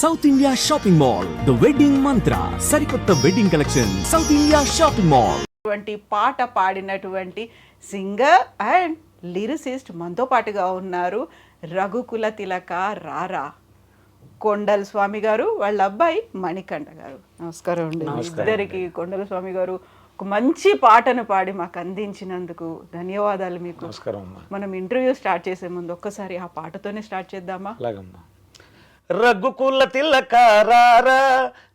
South India shopping mall, the wedding మంత్ర, సరికొత్త wedding collection, south India shopping mall. పాట పాడినటువంటి singer and lyricist మనతో పాటుగా ఉన్నారు. రఘుకుల తిలక రారా కొండల స్వామి గారు, వాళ్ళ అబ్బాయి మణికంఠ గారు. నమస్కారం అండి ఇద్దరికి. కొండల స్వామి గారు ఒక మంచి పాటను పాడి మాకు అందించినందుకు ధన్యవాదాలు మీకు. మనం ఇంటర్వ్యూ స్టార్ట్ చేసే ముందు ఒక్కసారి ఆ పాటతోనే స్టార్ట్ చేద్దామా? రఘుకుల తిలక రారా,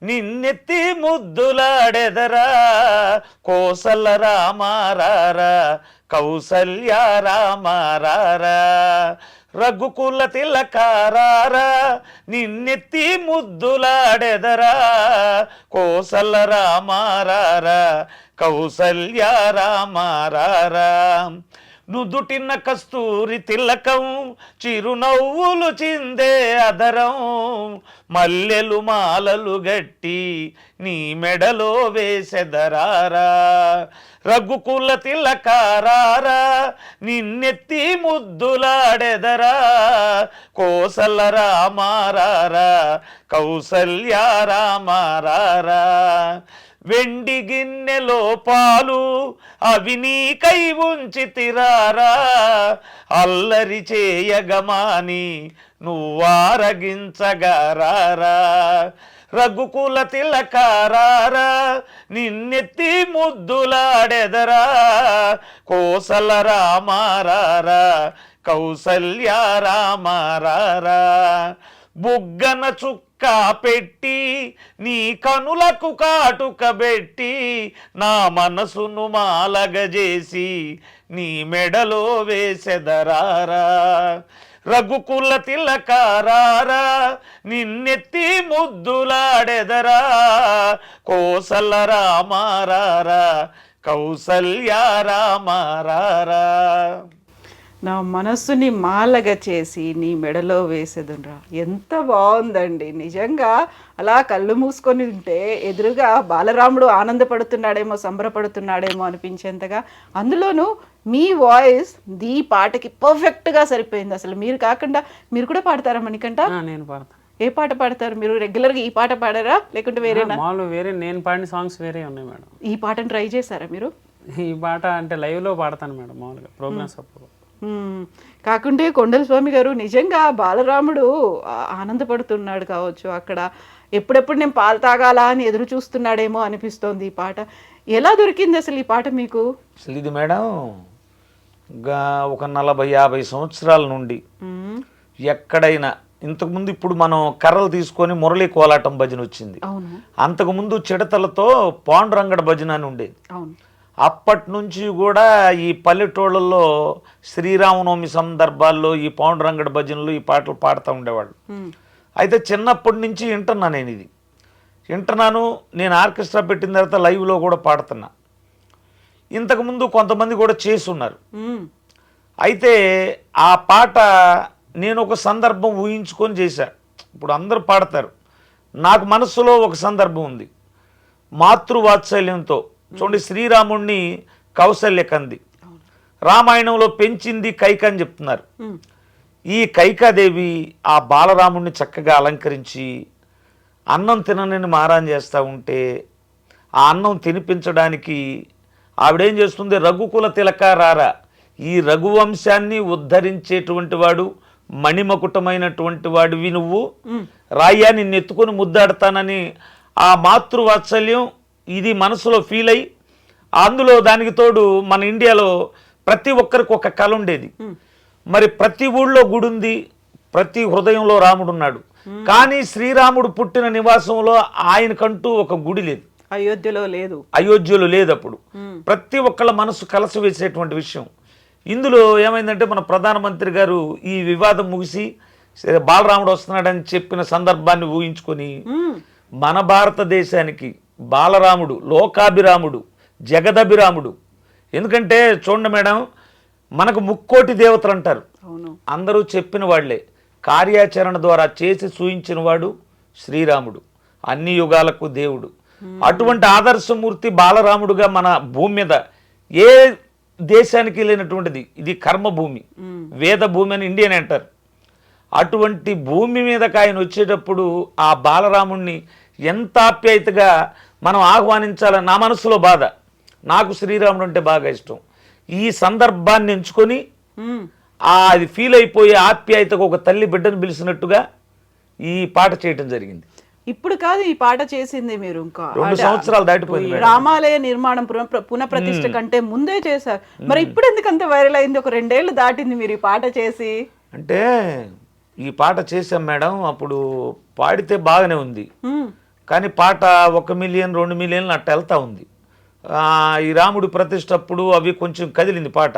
నిన్నెత్తి ముద్దులాడెదరా, కోసల రామారారా, కౌసల్య రామారారా. రఘుకుల తిలక రారా, నిన్నెత్తి ముద్దులాడెదరా, కోసల రామారారా, కౌసల్య రామారారా. నుదుటిన కస్తూరి తిలకం, చిరునవ్వులు చిందే అదరం, మల్లెలు మాలలు గట్టి నీ మెడలో వేసెదరారా. రఘుకుల తిలక రారా, నిన్నెత్తి ముద్దులాడెదరా, కోసల రామారారా, కౌసల్య రామారారా. వెండి గిన్నెలో పాలు అవి నీకై ఉంచితిరారా, అల్లరి చేయగమాని నువ్వారగించగారారా. రఘుకుల తిలక రారా, నిన్నెత్తి ముద్దులాడెదరా, కోసల రామారారా, కౌసల్య రామారారా. బుగ్గన చుక్క పెట్టి నీ కనులకు కాటుక పెట్టి, నా మనసును మాలగజేసి నీ మెడలో వేసెదరారా. రఘుకుల తిలక రారా, నిన్నెత్తి ముద్దులాడెదరా, కోసల రామారారా, కౌసల్య రామారారా. నా మనస్సుని మాలగా చేసి నీ మెడలో వేసేదురా. ఎంత బాగుందండి నిజంగా. అలా కళ్ళు మూసుకొని ఉంటే ఎదురుగా బాలరాముడు ఆనందపడుతున్నాడేమో, సంబరపడుతున్నాడేమో అనిపించేంతగా. అందులోనూ మీ వాయిస్ ఈ పాటకి పర్ఫెక్ట్గా సరిపోయింది. అసలు మీరు కాకుండా మీరు కూడా పాడతారా మణికంఠ? నేను పాడతాను. ఏ పాట పాడతారు మీరు? రెగ్యులర్గా ఈ పాట పాడారా లేకుంటే వేరేనా? వేరే నేను పాడిన సాంగ్స్ వేరే ఉన్నాయి మేడం. ఈ పాటను ట్రై చేశారా మీరు? ఈ పాట అంటే లైవ్లో పాడతాను మేడం, మామూలుగా ప్రోగ్రామ్స్ అప్పుడు. కాకుంటే కొండల స్వామి గారు నిజంగా బాలరాముడు ఆనందపడుతున్నాడు కావచ్చు అక్కడ. ఎప్పుడెప్పుడు నేను పాలు తాగాలా అని ఎదురు చూస్తున్నాడేమో అనిపిస్తోంది ఈ పాట. ఎలా దొరికింది అసలు ఈ పాట మీకు? అసలు ఇది మేడం ఒక 40-50 సంవత్సరాల నుండి ఎక్కడైనా, ఇంతకుముందు ఇప్పుడు మనం కర్రలు తీసుకొని మురళీ కోలాటం భజన వచ్చింది. అంతకుముందు చిడతలతో పాండురంగడ భజన అని ఉండేది. అప్పటి నుంచి కూడా ఈ పల్లెటూళ్ళల్లో శ్రీరామనవమి సందర్భాల్లో ఈ పాండురంగడ భజనలు ఈ పాటలు పాడుతూ ఉండేవాళ్ళు. అయితే చిన్నప్పటి నుంచి వింటున్నాను. నేను ఆర్కెస్ట్రా పెట్టిన తర్వాత లైవ్లో కూడా పాడుతున్నా. ఇంతకుముందు కొంతమంది కూడా చేస్తున్నారు. అయితే ఆ పాట నేను ఒక సందర్భం ఊహించుకొని చేశా. ఇప్పుడు అందరూ పాడతారు, నాకు మనసులో ఒక సందర్భం ఉంది. మాతృవాత్సల్యంతో చూడండి, శ్రీరాముణ్ణి కౌసల్య కంది, రామాయణంలో పెంచింది కైక అని చెప్తున్నారు. ఈ కైకాదేవి ఆ బాలరాముణ్ణి చక్కగా అలంకరించి అన్నం తినని మారాన్ చేస్తూ ఉంటే, ఆ అన్నం తినిపించడానికి ఆవిడేం చేస్తుంది? రఘుకుల తిలక రారా, ఈ రఘువంశాన్ని ఉద్ధరించేటువంటి వాడు, మణిమకుటమైనటువంటి వాడివి నువ్వు, రాయ్యా నిన్ను ఎత్తుకొని ముద్దాడతానని ఆ మాతృవాత్సల్యం ఇది మనసులో ఫీల్ అయ్యి, అందులో దానికి తోడు మన ఇండియాలో ప్రతి ఒక్కరికి ఒక కళ ఉండేది. మరి ప్రతి ఊళ్ళో గుడి ఉంది, ప్రతి హృదయంలో రాముడు ఉన్నాడు. కానీ శ్రీరాముడు పుట్టిన నివాసంలో ఆయనకంటూ ఒక గుడి లేదు, అయోధ్యలో లేదు. అప్పుడు ప్రతి ఒక్కళ్ళ మనసు కలసి వేసేటువంటి విషయం. ఇందులో ఏమైందంటే మన ప్రధానమంత్రి గారు ఈ వివాదం ముగిసి బాలరాముడు వస్తున్నాడని చెప్పిన సందర్భాన్ని ఊహించుకొని మన భారతదేశానికి బాలరాముడు లోకాభిరాముడు, జగదభిరాముడు. ఎందుకంటే చూడండి మేడం, మనకు ముక్కోటి దేవతలు అంటారు, అందరూ చెప్పిన వాళ్లే, కార్యాచరణ ద్వారా చేసి చూయించిన వాడు శ్రీరాముడు, అన్ని యుగాలకు దేవుడు. అటువంటి ఆదర్శమూర్తి బాలరాముడుగా మన భూమి మీద ఏ దేశానికి లేనటువంటిది. ఇది కర్మభూమి, వేద భూమి అని ఇండియన్ అంటారు. అటువంటి భూమి మీదకి ఆయన వచ్చేటప్పుడు ఆ బాలరాముణ్ణి ఎంత ఆప్యాయతగా మనం ఆహ్వానించాలని నా మనసులో బాధ. నాకు శ్రీరాముడు అంటే బాగా ఇష్టం. ఈ సందర్భాన్ని ఎంచుకొని అది ఫీల్ అయిపోయే ఆప్యాయతకు ఒక తల్లి బిడ్డను పిలిచినట్టుగా ఈ పాట చేయటం జరిగింది. ఇప్పుడు కాదు ఈ పాట చేసింది మీరు, ఇంకా 2 సంవత్సరాలు దాటిపోయింది మేడం. రామాలయ నిర్మాణం పునఃప్రతిష్ఠ కంటే ముందే చేశారు. మరి ఇప్పుడు ఎందుకంత వైరల్ అయింది? ఒక 2 ఏళ్ళు దాటింది మీరు ఈ పాట చేసి. అంటే ఈ పాట చేసాం మేడం, అప్పుడు పాడితే బాగానే ఉంది, కానీ పాట 1 మిలియన్ 2 మిలియన్లు అట్ట వెళ్తా ఉంది. ఈ రాముడి ప్రతిష్ఠ అప్పుడు అవి కొంచెం కదిలింది పాట.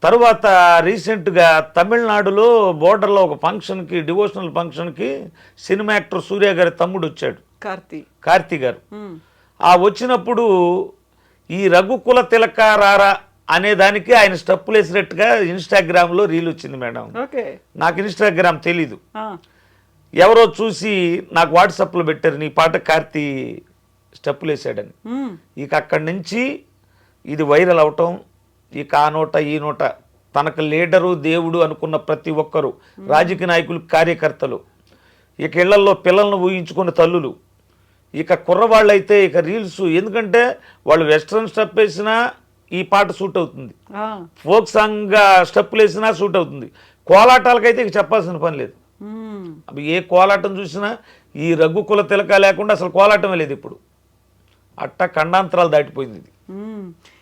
తర్వాత రీసెంట్గా తమిళనాడులో బోర్డర్లో ఒక ఫంక్షన్కి, డివోషనల్ ఫంక్షన్కి సినిమా యాక్టర్ సూర్య గారి తమ్ముడు వచ్చాడు, కార్తీ గారు. వచ్చినప్పుడు ఈ రఘుకుల తిలక రారా అనే దానికి ఆయన స్టెప్పులు వేసినట్టుగా ఇన్స్టాగ్రామ్లో రీల్ వచ్చింది మేడం. నాకు ఇన్స్టాగ్రామ్ తెలీదు, ఎవరో చూసి నాకు వాట్సాప్లో పెట్టారు, నీ పాట కార్తీ స్టెప్పులు వేసాడని. ఇక అక్కడి నుంచి ఇది వైరల్ అవటం, ఇక ఆ నోట ఈ నోట తనకు లీడరు దేవుడు అనుకున్న ప్రతి ఒక్కరు, రాజకీయ నాయకులు, కార్యకర్తలు, ఇక ఇళ్లల్లో పిల్లలను ఊహించుకున్న తల్లులు, ఇక కుర్రవాళ్ళు అయితే ఇక రీల్స్, ఎందుకంటే వాళ్ళు వెస్ట్రన్ స్టెప్ వేసినా ఈ పాట సూట్ అవుతుంది, ఫోక్ సాంగ్ స్టెప్పులు వేసినా సూట్ అవుతుంది. కోలాటాలకైతే ఇక చెప్పాల్సిన పని లేదు. అవి ఏ కోలాటం చూసినా ఈ రఘుకుల తిలక లేకుండా అసలు కోలాటమే లేదు ఇప్పుడు. అట్ట ఖండాంతరాలు దాటిపోయింది ఇది.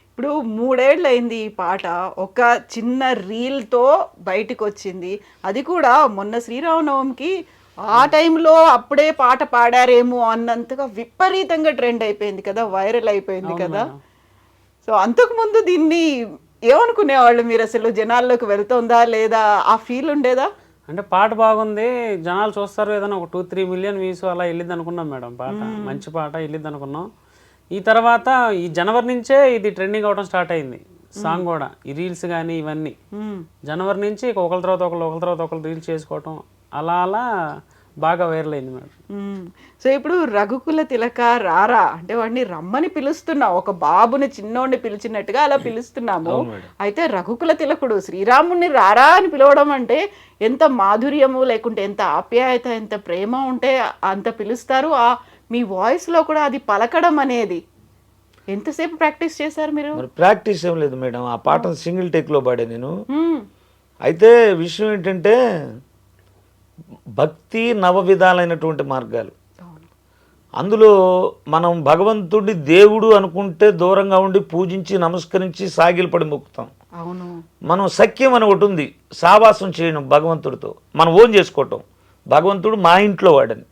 ఇప్పుడు 3 ఏళ్ళు అయింది ఈ పాట, ఒక చిన్న రీల్తో బయటికి వచ్చింది. అది కూడా మొన్న శ్రీరామనవమికి ఆ టైంలో అప్పుడే పాట పాడారేమో అన్నంతగా విపరీతంగా ట్రెండ్ అయిపోయింది కదా, వైరల్ అయిపోయింది కదా. సో అంతకుముందు దీన్ని ఏమనుకునేవాళ్ళు మీరు? అసలు జనాల్లోకి వెళ్తుందా లేదా, ఆ ఫీల్ ఉండేదా? అంటే పాట బాగుంది, జనాలు చూస్తారు, ఏదైనా ఒక 2-3 మిలియన్ వ్యూస్ అలా వెళ్ళిద్ది అనుకున్నాం మేడం. పాట మంచి పాట వెళ్ళిద్ది అనుకున్నాం. ఈ తర్వాత ఈ జనవరి నుంచే ఇది ట్రెండింగ్ అవడం స్టార్ట్ అయింది సాంగ్ కూడా. ఈ రీల్స్ కానీ ఇవన్నీ జనవరి నుంచి ఒకరి తర్వాత ఒకరు రీల్స్ చేసుకోవటం అలా అలా బాగా వైరల్ అయింది మేడం. సో ఇప్పుడు రఘుకుల తిలక రారా అంటే వాడిని రమ్మని పిలుస్తున్నాం, ఒక బాబుని చిన్నోడిని పిలిచినట్టుగా అలా పిలుస్తున్నాము. అయితే రఘుకుల తిలకుడు శ్రీరాముడిని రారా అని పిలవడం అంటే ఎంత మాధుర్యము, లేకుంటే ఎంత ఆప్యాయత, ఎంత ప్రేమ ఉంటే అంత పిలుస్తారు. మీ వాయిస్లో కూడా అది పలకడం అనేది ఎంతసేపు ప్రాక్టీస్ చేశారు మీరు? ప్రాక్టీస్ ఏం లేదు మేడం, ఆ పాట సింగిల్ టేక్లో పాడే నేను. అయితే విషయం ఏంటంటే భక్తి నవ విధాలైనటువంటి మార్గాలు, అందులో మనం భగవంతుడి దేవుడు అనుకుంటే దూరంగా ఉండి పూజించి నమస్కరించి సాగిలపడి మొక్కుతాం. మనం సఖ్యం అని ఒకటి ఉంది, సావాసం చేయడం భగవంతుడితో, మనం ఓన్ చేసుకోవటం. భగవంతుడు మా ఇంట్లో వాడని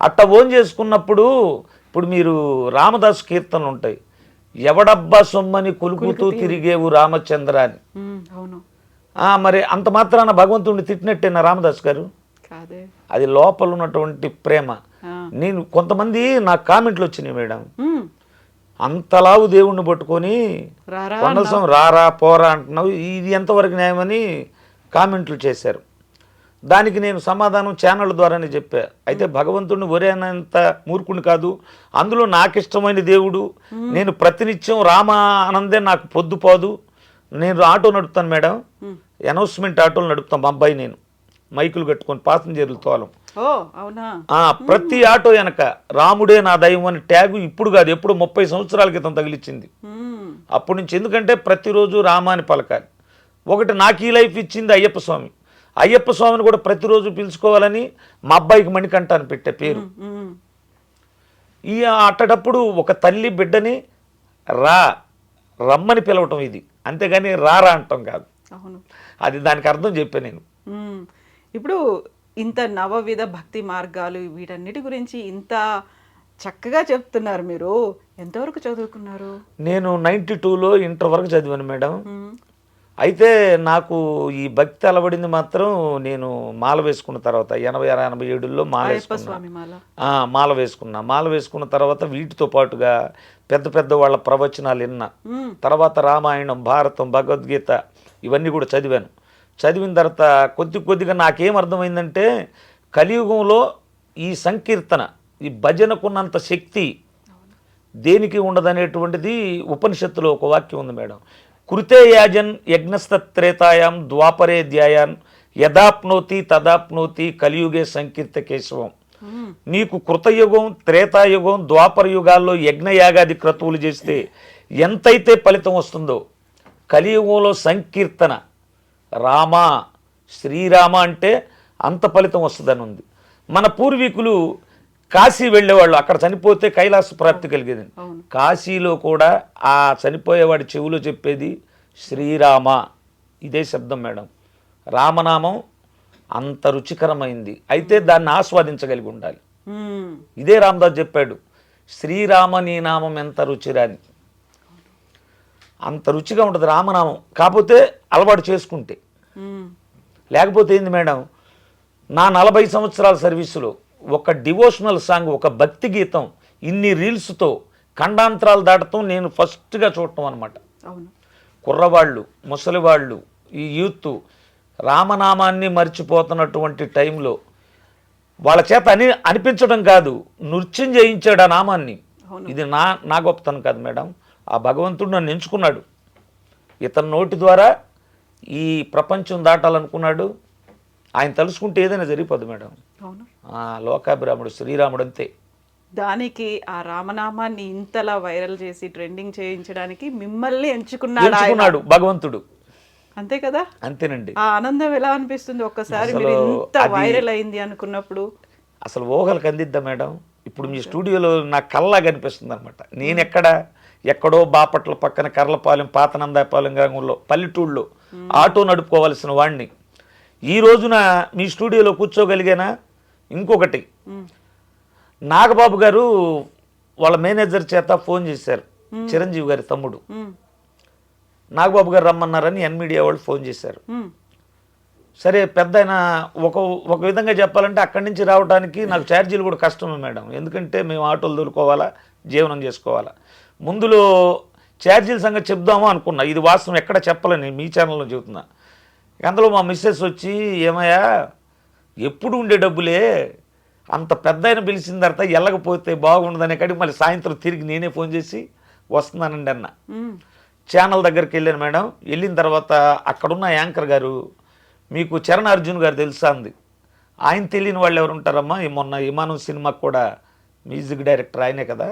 అట్ట ఓన్ చేసుకున్నప్పుడు, ఇప్పుడు మీరు రామదాసు కీర్తనలు ఉంటాయి, ఎవడబ్బా సొమ్మని కొలుకుతూ తిరిగేవు రామచంద్ర అని. మరి అంత మాత్రాన భగవంతుడిని తిట్టినట్టేనా రామదాస్ గారు? అది లోపల ఉన్నటువంటి ప్రేమ. నేను కొంతమంది నాకు కామెంట్లు వచ్చినాయి మేడం, అంతలావు దేవుణ్ణి పట్టుకొని కొండసం రారా పోరా అంటున్నావు, ఇది ఎంతవరకు న్యాయమని కామెంట్లు చేశారు. దానికి నేను సమాధానం ఛానల్ ద్వారానే చెప్పా. అయితే భగవంతుడిని ఒరేనంత మూర్ఖుని కాదు, అందులో నాకు ఇష్టమైన దేవుడు, నేను ప్రతినిత్యం రామ ఆనందే నాకు పొద్దుపోదు. నేను ఆటో నడుపుతాను మేడం, అనౌన్స్మెంట్ ఆటోలు నడుపుతాం. మా అబ్బాయి నేను మైకులు కట్టుకొని పాసింజర్లు తోలం. ప్రతి ఆటో వెనక రాముడే నా దైవం అని ట్యాగు ఇప్పుడు కాదు, ఎప్పుడు 30 సంవత్సరాల క్రితం తగిలిచ్చింది. అప్పటి నుంచి, ఎందుకంటే ప్రతిరోజు రామాని పలకాలి. ఒకటి నాకు ఈ లైఫ్ ఇచ్చింది అయ్యప్ప స్వామి. అయ్యప్ప స్వామిని కూడా ప్రతిరోజు పిలుచుకోవాలని మా అబ్బాయికి మణికంఠ అని పెట్టే పేరు. ఈ అట్టటప్పుడు ఒక తల్లి బిడ్డని రమ్మని పిలవటం ఇది, అంతేగాని రారా అంటాం కాదు. అది దానికి అర్థం చెప్పా నేను. ఇప్పుడు ఇంత నవవిధ భక్తి మార్గాలు వీటన్నిటి గురించి ఇంత చక్కగా చెప్తున్నారు మీరు. ఎంతవరకు చదువుకున్నారు? నేను 92లో ఇంటర్ వరకు చదివాను మేడం. అయితే నాకు ఈ భక్తి అలవడింది మాత్రం నేను మాల వేసుకున్న తర్వాత 86-87లో మాల వేసుకున్నా. మాల వేసుకున్న తర్వాత వీటితో పాటుగా పెద్ద వాళ్ళ ప్రవచనాలు విన్నా. తర్వాత రామాయణం, భారతం, భగవద్గీత ఇవన్నీ కూడా చదివాను. చదివిన తర్వాత కొద్దిగా నాకేం అర్థమైందంటే, కలియుగంలో ఈ సంకీర్తన, ఈ భజనకున్నంత శక్తి దేనికి ఉండదనేటువంటిది ఉపనిషత్తులో ఒక వాక్యం ఉంది మేడం. కృతే యాజన్ యజ్ఞస్తత్రేతాయాం ద్వాపరే ధ్యాయాన్ యదాప్నోతి తదాప్నోతి కలియుగే సంకీర్త కేశవం. నీకు కృతయుగం, త్రేతాయుగం, ద్వాపర యుగాల్లో యజ్ఞయాగాది క్రతువులు చేస్తే ఎంతైతే ఫలితం వస్తుందో కలియుగంలో సంకీర్తన రామ శ్రీరామ అంటే అంత ఫలితం వస్తుందని ఉంది. మన పూర్వీకులు కాశీ వెళ్ళేవాళ్ళు, అక్కడ చనిపోతే కైలాస ప్రాప్తి కలిగేది. కాశీలో కూడా ఆ చనిపోయేవాడి చెవులో చెప్పేది శ్రీరామ, ఇదే శబ్దం మేడం. రామనామం అంత రుచికరమైంది, అయితే దాన్ని ఆస్వాదించగలిగి ఉండాలి. ఇదే రామదాస్ చెప్పాడు, శ్రీరామ నీ నామం ఎంత రుచిరాని. అంత రుచిగా ఉంటుంది రామనామం, కాకపోతే అలవాటు చేసుకుంటే. లేకపోతే ఏంది మేడం, నా 40 సంవత్సరాల సర్వీసులో ఒక డివోషనల్ సాంగ్, ఒక భక్తి గీతం ఇన్ని రీల్స్తో ఖండాంతరాలు దాటతం నేను ఫస్ట్గా చూడటం అనమాట. కుర్రవాళ్ళు, ముసలివాళ్ళు, ఈ యూత్ రామనామాన్ని మర్చిపోతున్నటువంటి టైంలో వాళ్ళ చేత అనిపించడం కాదు, నృత్యం చేయించాడు ఆ నామాన్ని. ఇది నా గొప్పతనం కాదు మేడం, ఆ భగవంతుడు నన్ను ఎంచుకున్నాడు. ఇతని నోటి ద్వారా ఈ ప్రపంచం దాటాలనుకున్నాడు. ఆయన తలుసుకుంటే ఏదైనా జరిగిపోదు మేడం. లోకాభిరాముడు శ్రీరాముడు అంతే. దానికి ఆ రామనామాన్ని ఇంతలా వైరల్ చేసి ట్రెండింగ్ చేయించడానికి మిమ్మల్ని ఎంచుకున్నాడు భగవంతుడు. అంతే కదా? అంతేనండి. ఆ ఆనందం ఎలా అనిపిస్తుంది ఒక్కసారి మీరు ఇంత వైరల్ అయింది అనుకున్నప్పుడు? అసలు ఊహలకు అందిద్దా మేడం. ఇప్పుడు మీ స్టూడియోలో నా కల్లా కనిపిస్తుంది అనమాట. నేను ఎక్కడో బాపట్ల పక్కన కర్లపాలెం, పాతనందాపాలెం గ్రామంలో పల్లెటూళ్ళలో ఆటో నడుపుకోవాల్సిన వాడిని ఈ రోజున మీ స్టూడియోలో కూర్చోగలిగానా? ఇంకొకటి, నాగబాబు గారు వాళ్ళ మేనేజర్ చేత ఫోన్ చేశారు, చిరంజీవి గారి తమ్ముడు. నాగబాబు గారు రమ్మన్నారని ఎన్ మీడియా వాళ్ళు ఫోన్ చేశారు. సరే, పెద్ద ఆయన ఒక విధంగా చెప్పాలంటే అక్కడి నుంచి రావడానికి నాకు ఛార్జీలు కూడా కష్టమే మేడం. ఎందుకంటే మేము ఆటోలు దొరుకోవాలా, జీవనం చేసుకోవాలా. ముందులో ఛార్జీల సంగతి చెప్దామో అనుకున్నా, ఇది వాస్తవం ఎక్కడ చెప్పలేని మీ ఛానల్లో చెబుతున్నా. అందులో మా మిస్సెస్ వచ్చి, ఏమయ్యా ఎప్పుడు ఉండే డబ్బులే, అంత పెద్ద ఆయన పిలిచిన తర్వాత వెళ్ళకపోతే బాగుండదనే కాడికి మళ్ళీ సాయంత్రం తిరిగి నేనే ఫోన్ చేసి వస్తున్నానండి అన్న. ఛానల్ దగ్గరికి వెళ్ళాను మేడం. వెళ్ళిన తర్వాత అక్కడున్న యాంకర్ గారు, మీకు చరణ్ అర్జున్ గారు తెలుసా అంది. ఆయన తెలియని వాళ్ళు ఎవరు ఉంటారమ్మా, మొన్న విమానం సినిమాకి కూడా మ్యూజిక్ డైరెక్టర్ ఆయనే కదా,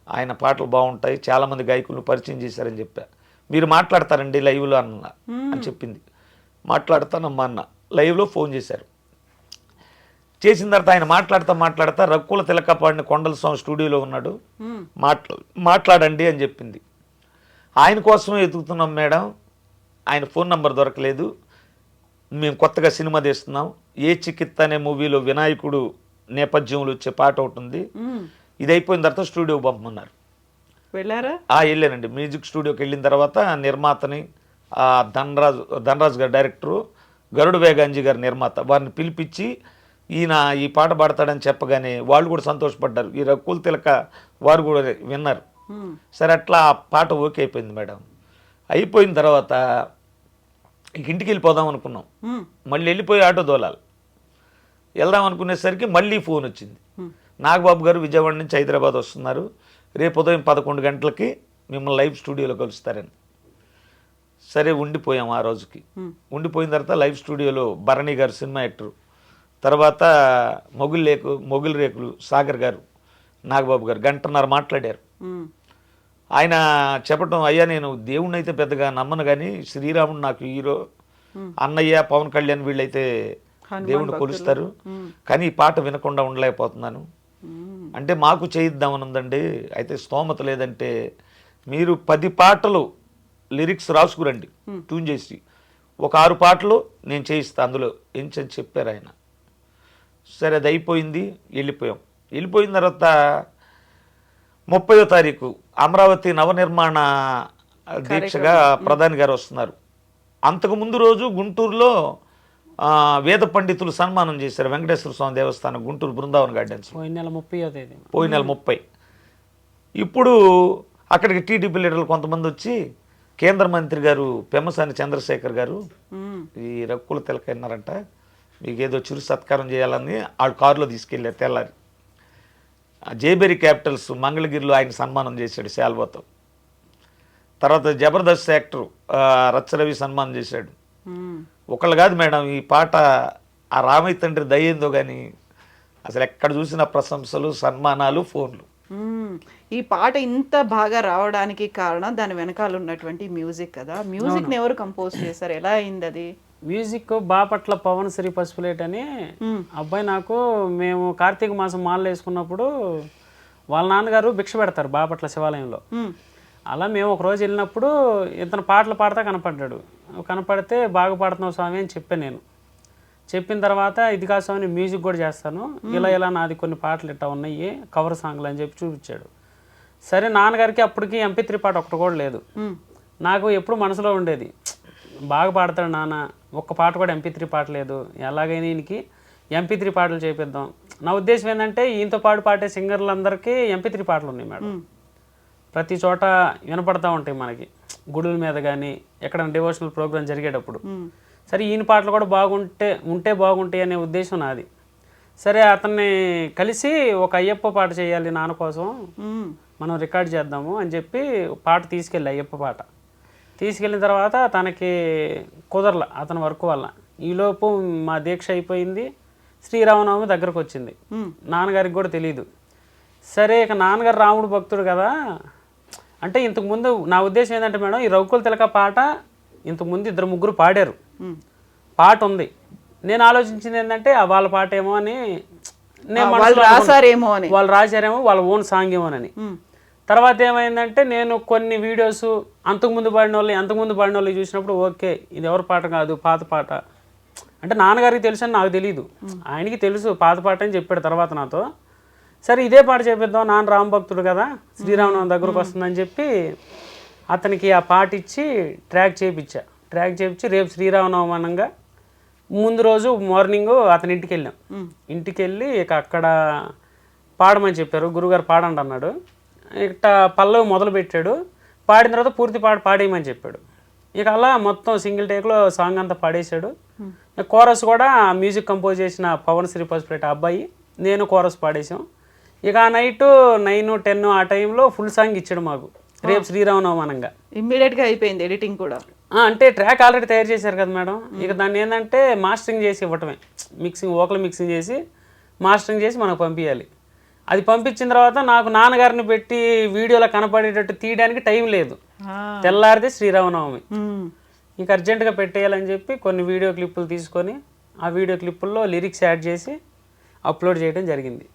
ఆయన పాటలు బాగుంటాయి, చాలామంది గాయకులను పరిచయం చేశారని చెప్పా. మీరు మాట్లాడతారండి లైవ్లో అన్న అని చెప్పింది. మాట్లాడతానమ్మా అన్న. లైవ్లో ఫోన్ చేశారు. చేసిన తర్వాత ఆయన మాట్లాడతా రక్కుల తిలక పాడిన కొండల స్వామి స్టూడియోలో ఉన్నాడు, మాట్లాడండి అని చెప్పింది. ఆయన కోసమే ఎదుగుతున్నాం మేడం, ఆయన ఫోన్ నంబర్ దొరకలేదు, మేము కొత్తగా సినిమా తీస్తున్నాం, ఏ చికిత్స అనే మూవీలో వినాయకుడు నేపథ్యంలో వచ్చే పాట ఒకటి ఉంది, ఇది అయిపోయిన తర్వాత స్టూడియోకి పంపమన్నారు. వెళ్ళారా? వెళ్ళానండి. మ్యూజిక్ స్టూడియోకి వెళ్ళిన తర్వాత నిర్మాతని, ధనరాజ్ గారు డైరెక్టరు, గరుడు వేగాంజీ గారు నిర్మాత, వారిని పిలిపించి ఈయన ఈ పాట పాడతాడని చెప్పగానే వాళ్ళు కూడా సంతోషపడ్డారు. ఈ రకుల్ తిలక వారు కూడా విన్నారు. సరే, అట్లా ఆ పాట ఓకే అయిపోయింది మేడం. అయిపోయిన తర్వాత ఇంటికి వెళ్ళిపోదాం అనుకున్నాం. మళ్ళీ వెళ్ళిపోయి ఆటో దోలాలి. వెళ్దాం అనుకునేసరికి మళ్ళీ ఫోన్ వచ్చింది, నాగబాబు గారు విజయవాడ నుంచి హైదరాబాద్ వస్తున్నారు, రేపు ఉదయం 11 గంటలకి మిమ్మల్ని లైవ్ స్టూడియోలో కలుస్తారని. సరే, ఉండిపోయాం ఆ రోజుకి. ఉండిపోయిన తర్వాత లైవ్ స్టూడియోలో భరణి గారు సినిమా యాక్టరు, తర్వాత మొగుల్ రేకులు సాగర్ గారు, నాగబాబు గారు 1.5 గంట మాట్లాడారు. ఆయన చెప్పటం, అయ్యా నేను దేవుణ్ణి అయితే పెద్దగా నమ్మను కానీ శ్రీరాముడు నాకు హీరో, అన్నయ్య పవన్ కళ్యాణ్ వీళ్ళైతే దేవుణ్ణి కొలుస్తారు, కానీ ఈ పాట వినకుండా ఉండలేకపోతున్నాను అంటే మాకు చేయిద్దామని ఉందండి. అయితే స్తోమత లేదంటే మీరు 10 పాటలు లిరిక్స్ రాసుకురండి ట్యూన్ చేసి, ఒక 6 పాటలు నేను చేయిస్తా అందులో ఎంచని చెప్పారు ఆయన. సరే, అది అయిపోయింది. వెళ్ళిపోయిన తర్వాత 30వ తారీఖు అమరావతి నవనిర్మాణ దీక్షగా ప్రధాని గారు వస్తున్నారు. అంతకుముందు రోజు గుంటూరులో వేద పండితులు సన్మానం చేశారు, వెంకటేశ్వర స్వామి దేవస్థానం గుంటూరు బృందావన్ గార్డెన్స్, పోయిన నెల 30. ఇప్పుడు అక్కడికి టీడీపీ లీడర్లు కొంతమంది వచ్చి, కేంద్ర మంత్రి గారు పెమ్మసాని చంద్రశేఖర్ గారు ఈ రక్కుల తిలక అన్నారంట, మీకు ఏదో చిరు సత్కారం చేయాలని వాళ్ళ కారులో తీసుకెళ్ళారు. తెల్లారి జేబెరీ క్యాపిటల్స్ మంగళగిరిలో ఆయన సన్మానం చేశాడు శాల్వాతో. తర్వాత జబర్దస్త్ యాక్టర్ రచ్చరవి సన్మానం చేశాడు. ఒకళ్ళు కాదు మేడం, ఈ పాట ఆ రామయ్య తండ్రి దయ్యేందో కానీ అసలు ఎక్కడ చూసిన ప్రశంసలు, సన్మానాలు, ఫోన్లు. ఈ పాట ఇంత బాగా రావడానికి కారణం దాని వెనకాల ఉన్నటువంటి మ్యూజిక్ కదా. మ్యూజిక్ని ఎవరు కంపోజ్ చేశారు, ఎలా అయింది అది? మ్యూజిక్ బాపట్ల పవన్ శ్రీ పసుపులేట్ అని అబ్బాయి, నాకు మేము కార్తీక మాసం మాలలు వేసుకున్నప్పుడు వాళ్ళ నాన్నగారు భిక్ష పెడతారు బాపట్ల శివాలయంలో. అలా మేము ఒక రోజు వెళ్ళినప్పుడు ఇతను పాటలు పాడుతా కనపడ్డాడు. కనపడితే బాగా పాడుతున్నావు స్వామి అని చెప్పాను నేను. చెప్పిన తర్వాత ఇది కాదు స్వామి, మ్యూజిక్ కూడా చేస్తాను, ఇలా నాది కొన్ని పాటలు ఇట్టా ఉన్నాయి కవర్ సాంగ్లు అని చెప్పి చూపించాడు. సరే, నాన్నగారికి అప్పటికి MP3 పాట ఒకటి కూడా లేదు. నాకు ఎప్పుడు మనసులో ఉండేది, బాగా పాడతాడు నాన్న, ఒక్క పాట కూడా MP3 పాట లేదు, ఎలాగైనా ఈయనకి MP3 పాటలు చేపిద్దాం. నా ఉద్దేశం ఏంటంటే ఈయనతో పాడే సింగర్లందరికీ MP3 పాటలు ఉన్నాయి మేడం. ప్రతి చోట వినపడతా ఉంటాయి మనకి, గుడుల మీద కానీ ఎక్కడైనా డివోషనల్ ప్రోగ్రామ్ జరిగేటప్పుడు. సరే, ఈయన పాటలు కూడా ఉంటే బాగుంటాయి అనే ఉద్దేశం నాది. సరే, అతన్ని కలిసి ఒక అయ్యప్ప పాట చేయాలి నాన్న కోసం, మనం రికార్డ్ చేద్దాము అని చెప్పి పాట తీసుకెళ్ళి అయ్యప్ప పాట తీసుకెళ్ళిన తర్వాత తనకి కుదరల అతని వర్క్ వల్ల. ఈలోపు మా దీక్ష అయిపోయింది, శ్రీరామనవమి దగ్గరకు వచ్చింది. నాన్నగారికి కూడా తెలియదు. సరే, ఇక నాన్నగారు రాముడు భక్తుడు కదా, అంటే ఇంతకుముందు నా ఉద్దేశం ఏంటంటే మేడం, ఈ రఘుకుల తిలక పాట ఇంతకుముందు 2-3 పాడారు, పాట ఉంది. నేను ఆలోచించింది ఏంటంటే వాళ్ళ పాట ఏమో అని, వాళ్ళు రాశారేమో, వాళ్ళ ఓన్ సాంగ్ ఏమోనని. తర్వాత ఏమైందంటే నేను కొన్ని వీడియోస్ అంతకుముందు పాడిన వాళ్ళు చూసినప్పుడు ఓకే, ఇది ఎవరి పాట కాదు, పాత పాట. అంటే నాన్నగారికి తెలుసు అని నాకు తెలీదు, ఆయనకి తెలుసు పాత పాట అని చెప్పాడు తర్వాత నాతో. సరే, ఇదే పాట చేపిద్దాం, నాన్న రామభక్తుడు కదా, శ్రీరామనవమి దగ్గరకు వస్తుందని చెప్పి అతనికి ఆ పాట ఇచ్చి ట్రాక్ చేయించి రేపు శ్రీరామనవమి అనగా ముందు రోజు మార్నింగ్ అతని ఇంటికి వెళ్ళాం. ఇంటికి వెళ్ళి ఇక అక్కడ పాడమని చెప్పారు, గురుగారు పాడండి అన్నాడు. ఇక పల్లవి మొదలు పెట్టాడు, పాడిన తర్వాత పూర్తి పాట పాడేయమని చెప్పాడు. ఇక అలా మొత్తం సింగిల్ టేక్లో సాంగ్ అంతా పాడేశాడు. కోరస్ కూడా మ్యూజిక్ కంపోజ్ చేసిన పవన్ శ్రీ పసుపులేట్ అబ్బాయి, నేను కోరస్ పాడేసాం. ఇక ఆ నైట్ 9-10 ఆ టైంలో ఫుల్ సాంగ్ ఇచ్చాడు మాకు, రేపు శ్రీరామనవమి అనగా. ఇమ్మీడియట్గా అయిపోయింది ఎడిటింగ్ కూడా. అంటే ట్రాక్ ఆల్రెడీ తయారు చేశారు కదా మేడం, ఇక దాన్ని ఏంటంటే మాస్టరింగ్ చేసి ఇవ్వటమే, వోకల్ మిక్సింగ్ చేసి మాస్టరింగ్ చేసి మనకు పంపించాలి. అది పంపించిన తర్వాత నాకు నాన్నగారిని పెట్టి వీడియోలో కనపడేటట్టు తీయడానికి టైం లేదు, తెల్లారితే శ్రీరామనవమి. ఇంకా అర్జెంటుగా పెట్టేయాలని చెప్పి కొన్ని వీడియో క్లిప్పులు తీసుకొని ఆ వీడియో క్లిప్పుల్లో లిరిక్స్ యాడ్ చేసి అప్లోడ్ చేయడం జరిగింది.